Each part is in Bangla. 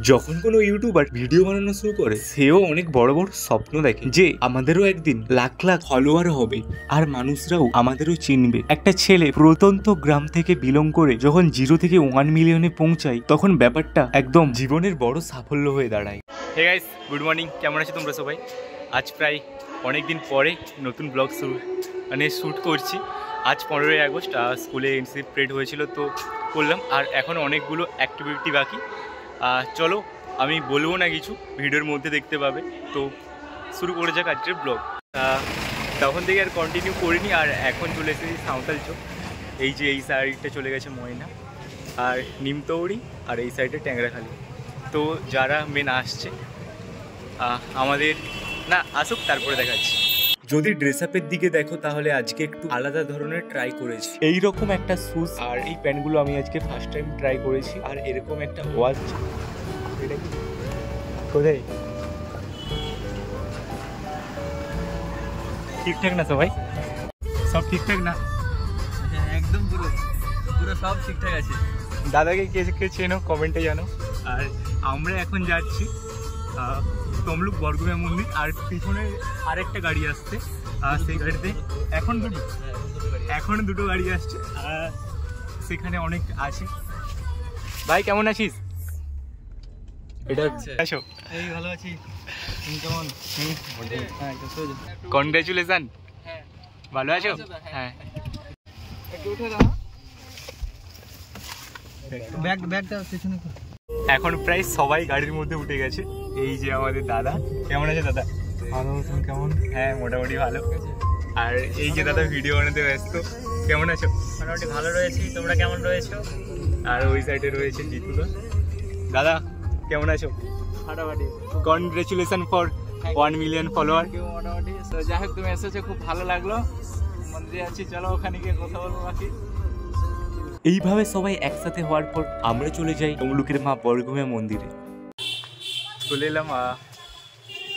যখন কোনো ইউটিউবার ভিডিও বানানো শুরু করে সেও অনেক বড় বড় স্বপ্ন দেখে যে আমাদেরও একদিন লাখ লাখ ফলোয়ার হবে আর মানুষরাও আমাদেরও চিনবে। একটা ছেলে প্রত্যন্ত গ্রাম থেকে বিলং করে যখন 0 থেকে 1 মিলিয়নে পৌঁছায় তখন ব্যাপারটা একদম জীবনের বড় সাফল্য হয়ে দাঁড়ায়। হে গাইস, গুড মর্নিং, কেমন আছো তোমরা সবাই? আজ প্রায় অনেক দিন পরে নতুন ব্লগ শ্যুট করছি। আজ 15ই আগস্ট, স্কুলে এনসিসি প্রেড হয়েছিল তো করলাম, আর এখন অনেকগুলো অ্যাক্টিভিটি বাকি। চলো, আমি বলবো না কিছু, ভিডিওর মধ্যে দেখতে পাবে। তো শুরু করে যাক আজকের ব্লগ। তখন থেকে আর কন্টিনিউ করিনি, আর এখন চলে এসেছি সাঁওতাল চোক। এই যে এই সাইডটা চলে গেছে ময়না আর নিমতৌড়ি, আর এই সাইডে ট্যাংরাখালি। তো যারা মেন আসছে আমাদের না আসুক, তারপরে দেখাচ্ছি। যদি ড্রেস আপের দিকে দেখো তাহলে আজকে একটু আলাদা ধরনের ট্রাই করেছি। এইরকম একটা শুজ আর এই প্যান্টগুলো আমি আজকে ফার্স্ট টাইম ট্রাই করেছি, আর এরকম একটা ওয়াচ। এটা কি কোথায়? ঠিকঠাক না সবাই? সব ঠিকঠাক না? একদম পুরো সব ঠিকঠাক আছে। দাদাকে কে চেনো কমেন্টে জানো। আর আমরা এখন যাচ্ছি তমলুক বরগুনা মন্দির, আর পিছনে আরেকটা গাড়ি আসছে, সেই গাড়িতে এখন দুটো গাড়ি আসছে, সেখানে অনেক আছে। ভাই কেমন আছিস? এটা আসো। এই ভালো আছি, তুমি কেমন? কনগ্রাচুলেশন। ভালো আছো? হ্যাঁ। ব্যাগটা পেছনে। এখন প্রায় সবাই গাড়ির মধ্যে উঠে গেছে। এই যে আমাদের দাদা, কেমন আছে দাদা? ভালো, তুমি কেমন? হ্যাঁ, মোটামুটি ভালো। আর এই যে দাদা ভিডিও বানাতে ব্যস্ত, কেমন আছো? মোটামুটি ভালো রয়েছি, তোমরা কেমন রয়েছো? আর ওই সাইডে রয়েছে জিতুদা। দাদা কেমন আছো? মোটামুটি। Congratulation for 1 million follower. মোটামুটি। যাই হোক, তুমি এসেছো, খুব ভালো লাগলো। মন্দিরে আছি, চলো ওখানে গিয়ে কথা বলবো বাকি। এইভাবে সবাই একসাথে হওয়ার পর আমরা চলে যাই তমলুকের মা বরগুনা মন্দিরে। চলে এলাম,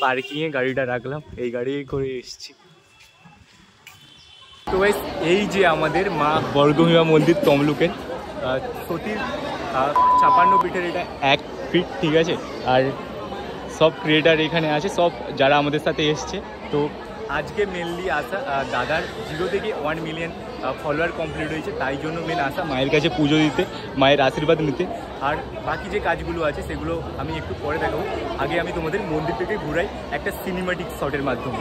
পার্কিংয়ে গাড়িটা রাখলাম, এই গাড়ি করে এসেছি। তো গাইস, এই যে আমাদের মা বরগুনা মন্দির তমলুকের, সতীর 56 ফিটের এটা 1 ফিট, ঠিক আছে। আর সব ক্রিয়েটার এখানে আছে, সব যারা আমাদের সাথে এসছে। তো আজকে মেনলি আসা দাদার 0 থেকে 1 মিলিয়ন ফলোয়ার কমপ্লিট হয়েছে, তাই জন্য মেন আসা মায়ের কাছে পুজো দিতে, মায়ের আশীর্বাদ নিতে। আর বাকি যে কাজগুলো আছে সেগুলো আমি একটু পরে দেখাবো। আগে আমি তোমাদের মন্দিরটাকে ঘুরাই একটা সিনেমাটিক শটের মাধ্যমে।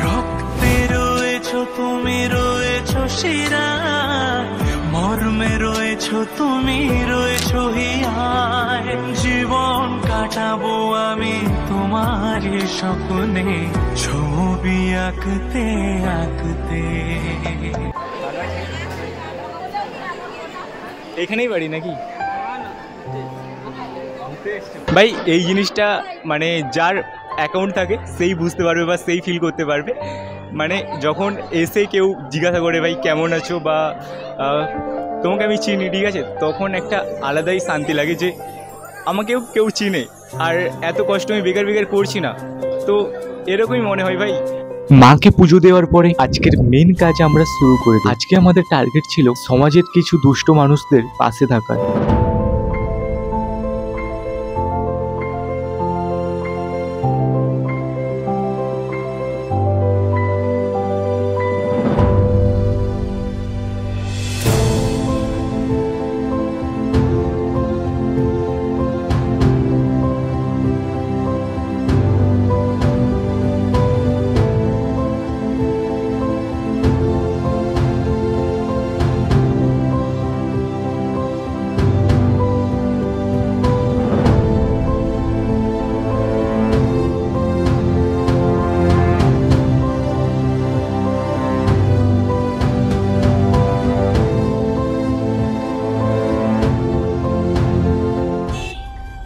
রক্তে রয়েছো তুমি, রয়েছো শিরা, মর্মে রয়েছো তুমি, রয়েছো হিয়ায়। জীবন কাটাবো আমি তোমারই স্বপ্নে, ছবি আঁকতে আঁকতে। এখানেই বাড়ি নাকি ভাই? এই জিনিসটা মানে যার অ্যাকাউন্ট থাকে সেই বুঝতে পারবে বা সেই ফিল করতে পারবে। মানে যখন এসে কেউ জিজ্ঞাসা করে ভাই কেমন আছো, বা তোমাকে আমি চিনি, ঠিক আছে, তখন একটা আলাদাই শান্তি লাগে যে আমাকেও কেউ চিনে, আর এত কষ্ট আমি বেকার করছি না। তো এরকমই মনে হয় ভাই। মাকে পুজো দেওয়ার পরে আজকের মেন কাজ আমরা শুরু করে দিই। আজকে আমাদের টার্গেট ছিল সমাজের কিছু দুষ্ট মানুষদের পাশে থাকার।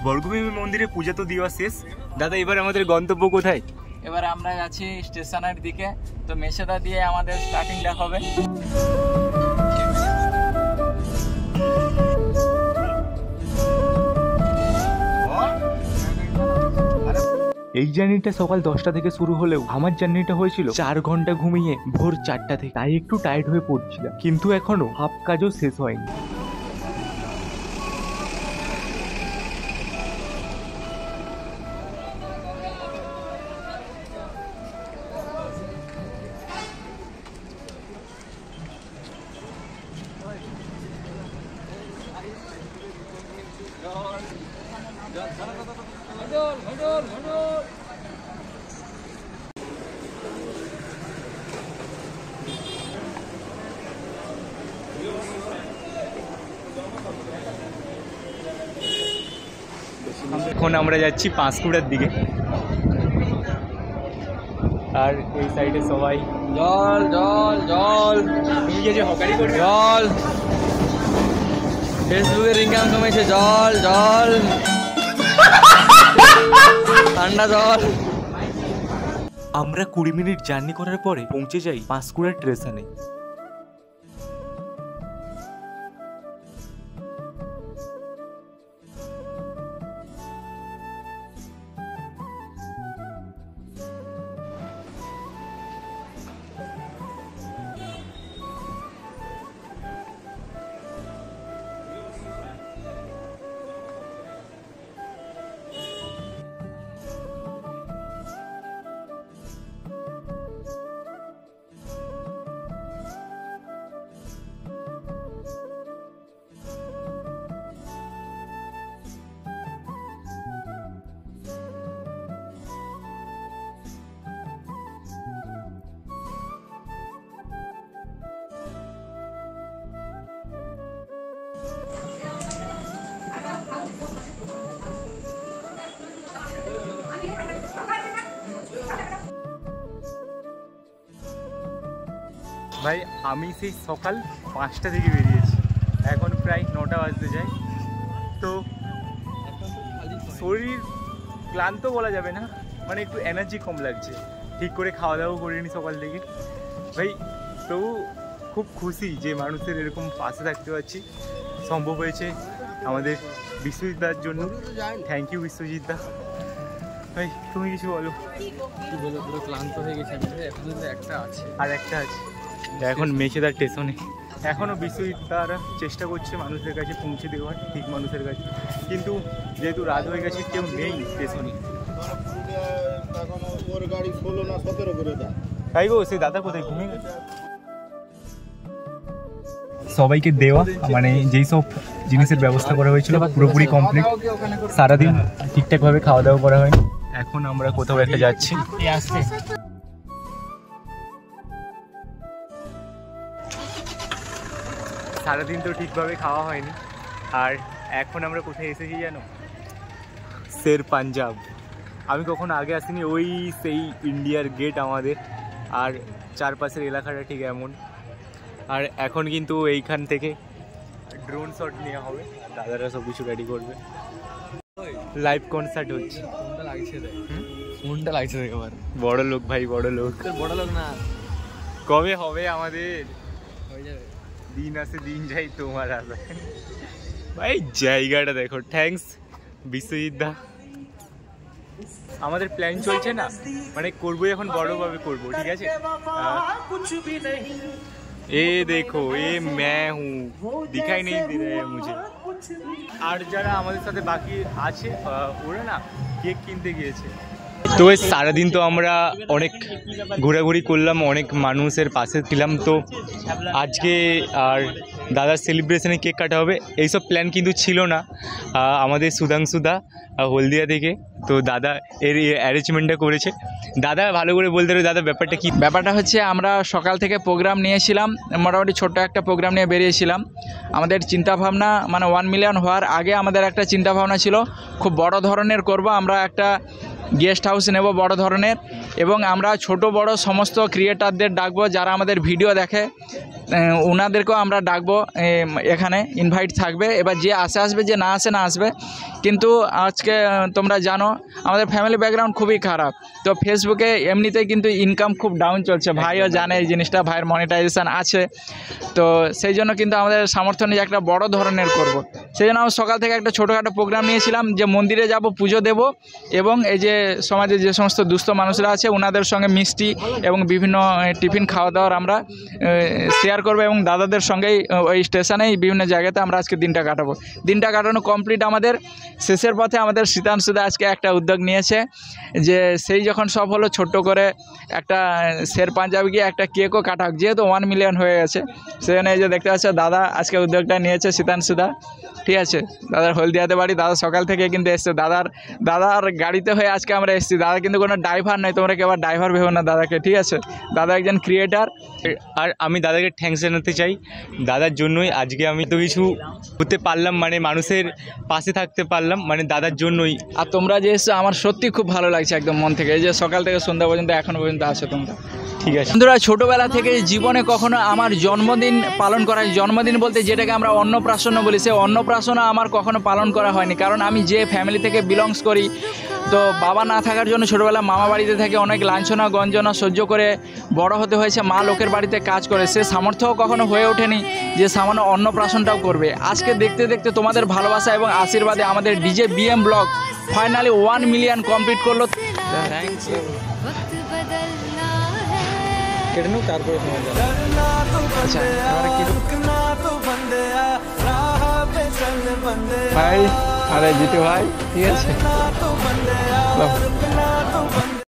বরগুনা মন্দিরে পূজা তো দেওয়া শেষ। দাদা, এবার আমাদের গন্তব্য কোথায়? এবার আমরা যাচ্ছি স্টেশনের দিকে। তো মেছেদা দিয়ে আমাদের স্টার্টিংটা হবে। এই জার্নিটা সকাল 10টা থেকে শুরু হলেও আমার জার্নিটা হয়েছিল 4 ঘন্টা ঘুমিয়ে ভোর 4টা থেকে, তাই একটু টায়ার্ড হয়ে পড়ছিলাম, কিন্তু এখনো হাফ কাজও শেষ হয়নি। এখন আমরা যাচ্ছি পাঁশকুড়ার দিকে, আর এই সাইডে সবাই জল জল জল। তুমি গেছে হকারি করে জল, ফেসবুকের ইনকাম কমেছে। জল জল, ঠান্ডা জল। আমরা 20 মিনিট জার্নি করার পরে পৌঁছে যাই পাঁশকুড়া স্টেশনে। ভাই আমি সেই সকাল 5টা থেকে বেরিয়েছি, এখন প্রায় 9টা বাজতে যায়। তো শরীর ক্লান্ত বলা যাবে না, মানে একটু এনার্জি কম লাগছে, ঠিক করে খাওয়া দাওয়া করিনি সকাল থেকে ভাই। তবু খুব খুশি যে মানুষের এরকম পাশে থাকতে পারছি, সম্ভব হয়েছে আমাদের বিশ্বজিৎ দার জন্য। থ্যাংক ইউ বিশ্বজিৎ দা। ভাই তুমি কিছু বলো। কি বলবো, পুরো ক্লান্ত হয়ে গেছে। এখন একটা আছে, আর একটা আছে এখন মেছেদার স্টেশনে। এখনও বিশ্বজিৎ তারা চেষ্টা করছে মানুষের কাছে পৌঁছে দেওয়ার, ঠিক মানুষের কাছে, কিন্তু যেহেতু রাত হয়ে গেছে কেউ নেই স্টেশনে। তাই গো, সেই দাদা কোথায় ঘুমিয়ে গেছে? সবাইকে দেওয়া মানে যেই সব জিনিসের ব্যবস্থা করা হয়েছিল পুরোপুরি কমপ্লিট। সারাদিন ঠিকঠাকভাবে খাওয়া দাওয়া করা হয়নি। এখন আমরা কোথাও একটা যাচ্ছি। সারাদিন তো ঠিকভাবে খাওয়া হয়নি। আর এখন আমরা কোথায় এসেছি জানো? শের পাঞ্জাব। আমি কখনো আগে আসিনি। ওই সেই ইন্ডিয়ার গেট আমাদের, আর চারপাশের এলাকাটা ঠিক এমন। আর এখন কিন্তু এইখান থেকে ড্রোন শট নেওয়া হবে, দাদারা সব কিছু রেডি করবে। লাইভ কনসার্ট হচ্ছে। ফোনটা লাগছে রে এবার। বড় লোক ভাই, বড় লোক। বড় লোক না, কবে হবে আমাদের? হয়ে যাবে। দিন আসে দিন যাই, তোমার আসে ভাই। জায়গাটা দেখো। থ্যাঙ্কস বিশ্বজিৎ দা। আমাদের প্ল্যান চলছে না, মানে করবো এখন বড়ভাবে করবো, ঠিক আছে? এ দেখো, এ मैं हूँ, दिखाई नहीं दे रहा है मुझे। আর যারা আমাদের সাথে বাকি আছে ওরা না কেক কিনতে গিয়েছে। তো সারাদিন তো আমরা অনেক ঘোরাঘুরি করলাম, অনেক মানুষের পাশে ছিলাম। তো আজকে আর দাদার সেলিব্রেশনে কেক কাটা হবে এইসব প্ল্যান কিন্তু ছিল না আমাদের সুধাংশুদা হলদিয়া থেকে। তো দাদা এর অ্যারেঞ্জমেন্টটা করেছে। দাদা ভালো করে বলতে হবে দাদা ব্যাপারটা কি? ব্যাপারটা হচ্ছে আমরা সকাল থেকে প্রোগ্রাম নিয়েছিলাম, মোটামুটি ছোট্ট একটা প্রোগ্রাম নিয়ে বেরিয়েছিলাম। আমাদের চিন্তাভাবনা মানে 1 মিলিয়ন হওয়ার আগে আমাদের একটা চিন্তাভাবনা ছিল খুব বড় ধরনের করব। আমরা একটা গেস্ট হাউস নেব বড় ধরনের, এবং আমরা ছোট বড় সমস্ত ক্রিয়েটারদের ডাকবো যারা আমাদের ভিডিও দেখে, ওনাদেরকেও আমরা ডাকবো। এখানে ইনভাইট থাকবে। এবার যে আসবে, যে না আসবে। কিন্তু আজকে তোমরা জানো আমাদের ফ্যামিলি ব্যাকগ্রাউন্ড খুবই খারাপ। তো ফেসবুকে এমনিতেই কিন্তু ইনকাম খুব ডাউন চলছে, ভাইও জানে এই জিনিসটা, ভাইয়ের মনিটাইজেশান আছে। তো সেই জন্য কিন্তু আমাদের সামর্থ্য নিয়ে একটা বড় ধরনের করব। সেই জন্য আমরা সকাল থেকে একটা ছোটোখাটো প্রোগ্রাম নিয়েছিলাম যে মন্দিরে যাব, পুজো দেব, এবং এই যে সমাজে যে সমস্ত দুস্থ মানুষরা আছে ওনাদের সঙ্গে মিষ্টি এবং বিভিন্ন টিফিন খাওয়া দাওয়ার আমরা শেয়ার শেয়ার করবো এবং দাদাদের সঙ্গেই ওই স্টেশনেই বিভিন্ন জায়গাতে আমরা আজকে দিনটা কাটাবো। দিনটা কাটানো কমপ্লিট আমাদের, শেষের পথে আমাদের শীতাংশুদা আজকে একটা উদ্যোগ নিয়েছে যে সেই যখন সব হলো ছোট্ট করে একটা শের পাঞ্জাবি গিয়ে একটা কেকও কাটা হোক, যেহেতু 1 মিলিয়ন হয়ে গেছে সেজন্য এই যে দেখতে পাচ্ছ দাদা আজকে উদ্যোগটা নিয়েছে শীতাংশুদা, ঠিক আছে। দাদার হলদিয়াতে বাড়ি, দাদা সকাল থেকে কিন্তু এসছে, দাদার গাড়িতে হয়ে আজকে আমরা এসেছি। দাদা কিন্তু কোনো ড্রাইভার নয়, তোমরা কেউ ড্রাইভার ভেবো না দাদাকে, ঠিক আছে। দাদা একজন ক্রিয়েটার। আর আমি দাদাকে থ্যাঙ্কস জানাতে চাই, দাদার জন্যই আজকে আমি তো কিছু হতে পারলাম, মানে মানুষের পাশে থাকতে পারলাম, মানে দাদার জন্যই। আর তোমরা যে এসছো আমার সত্যি খুব ভালো লাগছে একদম মন থেকে, এই যে সকাল থেকে সন্ধ্যা পর্যন্ত এখনো পর্যন্ত আছো তোমরা, ঠিক আছে। বন্ধুরা ছোটোবেলা থেকে জীবনে কখনো আমার জন্মদিন পালন করা, জন্মদিন বলতে যেটাকে আমরা অন্নপ্রাশন বলি, সে অন্নপ্রাশন আমার কখনো পালন করা হয়নি। কারণ আমি যে ফ্যামিলি থেকে বিলংস করি, তো বাবা না থাকার জন্য ছোটোবেলা মামা বাড়িতে থেকে অনেক লাঞ্ছনা গঞ্জনা সহ্য করে বড় হতে হয়েছে, মা লোকের বাড়িতে কাজ করে, সে সামর্থ্যও কখনো হয়ে ওঠেনি যে সামান্য অন্নপ্রাশনটাও করবে। আজকে দেখতে দেখতে তোমাদের ভালোবাসা এবং আশীর্বাদে আমাদের DJ BM blog finally 1 million complete করলো। Thanks you. আচ্ছা এবারে কি ভাই, আরে জিতু ভাই, ঠিক আছে।